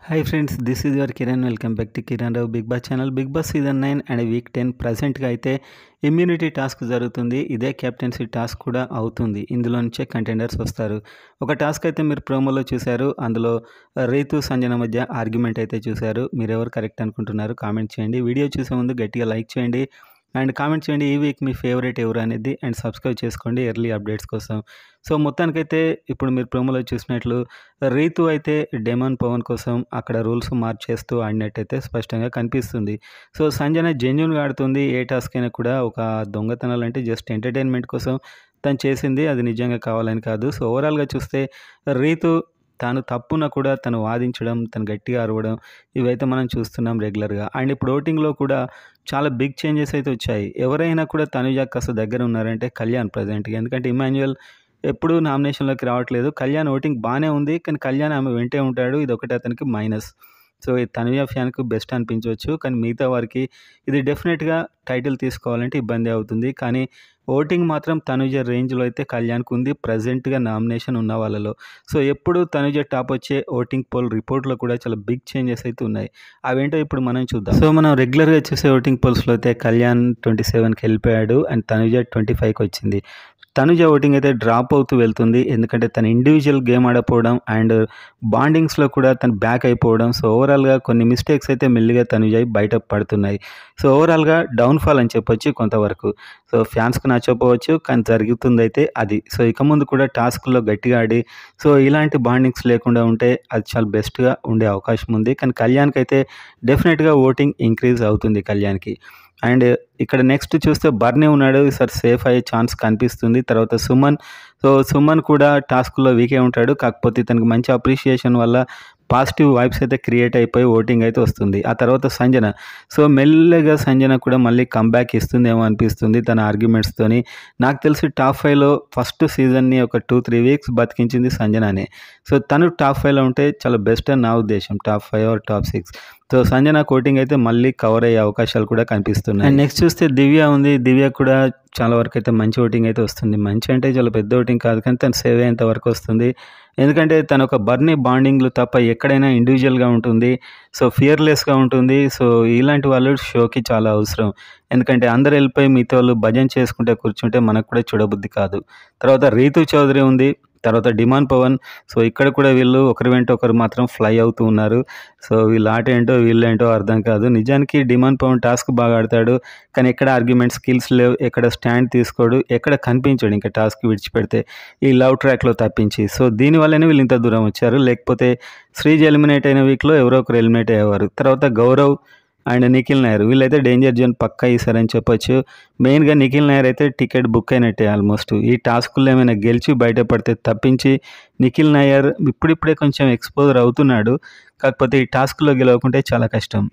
Hi friends, this is your Kiran. Welcome back to Kiran Rao Big Boss channel. Big boss season 9 and week 10 ప్రజెంట్గా అయితే immunity task జరుగుతుంది. ఇదే captaincy task కూడా అవుతుంది. ఇందులో నుంచే కంటెండర్స్ వస్తారు. ఒక టాస్క్ అయితే మీరు ప్రోమోలో చూశారు. అందులో రీతు సంజన మధ్య ఆర్గ్యుమెంట్ అయితే చూశారు. మీరు ఎవరు కరెక్ట్ అనుకుంటున్నారు కామెంట్ చేయండి. వీడియో చూసే ముందు గట్టిగా లైక్ చేయండి అండ్ కామెంట్ చేయండి ఈ వీక్ మీ ఫేవరెట్ ఎవరు అనేది అండ్ సబ్స్క్రైబ్ చేసుకోండి ఎర్లీ అప్డేట్స్ కోసం. సో మొత్తానికైతే ఇప్పుడు మీరు ప్రోమోలో చూసినట్లు రీతు అయితే డెమన్ పవన్ కోసం అక్కడ రూల్స్ మార్చేస్తూ ఆడినట్టయితే స్పష్టంగా కనిపిస్తుంది. సో సంజన జెన్యున్గా ఆడుతుంది. ఏ టాస్క్ అయినా కూడా ఒక దొంగతనాలు అంటే జస్ట్ ఎంటర్టైన్మెంట్ కోసం తను చేసింది, అది నిజంగా కావాలని కాదు. సో ఓవరాల్గా చూస్తే రీతు తాను తప్పున కూడా తను వాదించడం, తను గట్టిగా అరవడం ఇవైతే మనం చూస్తున్నాం రెగ్యులర్గా. అండ్ ఇప్పుడు ఓటింగ్లో కూడా చాలా బిగ్ చేంజెస్ అయితే వచ్చాయి. ఎవరైనా కూడా తనుజ కాస్త దగ్గర ఉన్నారంటే కళ్యాణ్ ప్రజెంట్గా. ఎందుకంటే ఇమాన్యుయల్ ఎప్పుడూ నామినేషన్లోకి రావట్లేదు. కళ్యాణ్ ఓటింగ్ బాగానే ఉంది, కానీ కళ్యాణ్ ఆమె వెంటే ఉంటాడు. ఇది ఒకటి అతనికి మైనస్. సో ఈ తనుజ ఫ్యాన్కి బెస్ట్ అనిపించవచ్చు, కానీ మిగతా వారికి ఇది డెఫినెట్గా టైటిల్ తీసుకోవాలంటే ఇబ్బంది అవుతుంది. కానీ ఓటింగ్ మాత్రం తనుజ రేంజ్లో అయితే కళ్యాణ్కి ఉంది ప్రజెంట్గా నామినేషన్ ఉన్న వాళ్ళలో. సో ఎప్పుడు తనుజ టాప్ వచ్చే ఓటింగ్ పోల్ రిపోర్ట్లో కూడా చాలా బిగ్ చేంజెస్ అయితే ఉన్నాయి. అవేంటో ఇప్పుడు మనం చూద్దాం. సో మనం రెగ్యులర్గా చూసే ఓటింగ్ పోల్స్లో అయితే కళ్యాణ్ 27కి వెళ్ళిపోయాడు అండ్ తనుజ 25కి వచ్చింది. తనుజ ఓటింగ్ అయితే డ్రాప్ అవుతూ వెళ్తుంది, ఎందుకంటే తన ఇండివిజువల్ గేమ్ ఆడకపోవడం అండ్ బాండింగ్స్లో కూడా తను బ్యాక్ అయిపోవడం. సో ఓవరాల్గా కొన్ని మిస్టేక్స్ అయితే మెల్లిగా తనుజ బయట పడుతున్నాయి. సో ఓవరాల్గా డౌన్ఫాల్ అని చెప్పొచ్చు కొంతవరకు. సో ఫ్యాన్స్కి నచ్చకపోవచ్చు, కానీ జరుగుతుంది అయితే అది. సో ఇక ముందు కూడా టాస్క్లో గట్టిగా ఆడి సో ఇలాంటి బాండింగ్స్ లేకుండా ఉంటే అది చాలా బెస్ట్గా ఉండే అవకాశం ఉంది. కానీ కళ్యాణ్కి అయితే డెఫినెట్గా ఓటింగ్ ఇంక్రీజ్ అవుతుంది కళ్యాణ్కి. అండ్ ఇక్కడ నెక్స్ట్ చూస్తే బర్నీ ఉన్నాడు, ఈసారి సేఫ్ అయ్యే ఛాన్స్ కనిపిస్తుంది. తర్వాత సుమన్. సో సుమన్ కూడా టాస్క్లో వీకే ఉంటాడు, కాకపోతే తనకి మంచి అప్రిషియేషన్ వల్ల పాజిటివ్ వైబ్స్ అయితే క్రియేట్ అయిపోయి ఓటింగ్ అయితే వస్తుంది. ఆ తర్వాత సంజన. సో మెల్లగా సంజన కూడా మళ్ళీ కంబ్యాక్ ఇస్తుందేమో అనిపిస్తుంది తన ఆర్గ్యుమెంట్స్తోని. నాకు తెలిసి టాప్ 5లో ఫస్ట్ సీజన్ని ఒక 2-3 వీక్స్ బతికించింది సంజననే. సో తను టాప్ 5లో ఉంటే చాలా బెస్ట్ అని నా ఉద్దేశం. Top 5 or top 6. So Sanjana కోటింగ్ అయితే మళ్ళీ కవర్ అయ్యే అవకాశాలు కూడా కనిపిస్తున్నాయి. అండ్ నెక్స్ట్ చూస్తే దివ్య ఉంది. దివ్య కూడా చాలా వరకు అయితే మంచి ఓటింగ్ అయితే వస్తుంది. మంచి అంటే చాలా పెద్ద ఓటింగ్ కాదు, కానీ తను సేవ్ అయ్యేంత వరకు వస్తుంది. ఎందుకంటే తను ఒక బర్నీ బాండింగ్లు తప్ప ఎక్కడైనా ఇండివిజువల్గా ఉంటుంది. సో ఫియర్లెస్గా ఉంటుంది. సో ఇలాంటి వాళ్ళు షోకి చాలా అవసరం. ఎందుకంటే అందరు వెళ్ళిపోయి మిగతా వాళ్ళు భజన చేసుకుంటే కూర్చుంటే మనకు కూడా చూడబుద్ధి కాదు. తర్వాత రీతు చౌదరి ఉంది. తర్వాత డిమాండ్ పవన్. సో ఇక్కడ కూడా వీళ్ళు ఒకరి వెంట ఒకరు మాత్రం ఫ్లై అవుతూ ఉన్నారు. సో వీళ్ళ ఆట ఏంటో వీళ్ళేంటో అర్థం కాదు. నిజానికి డిమాండ్ పవన్ టాస్క్ బాగా ఆడతాడు, కానీ ఎక్కడ ఆర్గ్యుమెంట్ స్కిల్స్ లేవు, ఎక్కడ స్టాండ్ తీసుకోడు, ఎక్కడ కనిపించాడు ఇంకా టాస్క్ విడిచిపెడితే ఈ లవ్ ట్రాక్లో తప్పించి. సో దీనివల్లనే వీళ్ళు ఇంత దూరం వచ్చారు. లేకపోతే శ్రీజ్ ఎలిమినేట్ అయిన వీక్లో ఎవరో ఒకరు ఎలిమినేట్ అయ్యేవారు. తర్వాత గౌరవ్ అండ్ నిఖిల్ నాయర్ వీళ్ళైతే డేంజర్ జోన్ పక్కా ఇస్తారని చెప్పొచ్చు. మెయిన్గా నిఖిల్ నాయర్ అయితే టికెట్ బుక్ అయినట్టే ఆల్మోస్ట్. ఈ టాస్కుల్లో ఏమైనా గెలిచి బయటపడితే తప్పించి నిఖిల్ నాయర్ ఇప్పుడిప్పుడే కొంచెం ఎక్స్పోజర్ అవుతున్నాడు, కాకపోతే ఈ టాస్క్లో గెలవకుంటే చాలా కష్టం.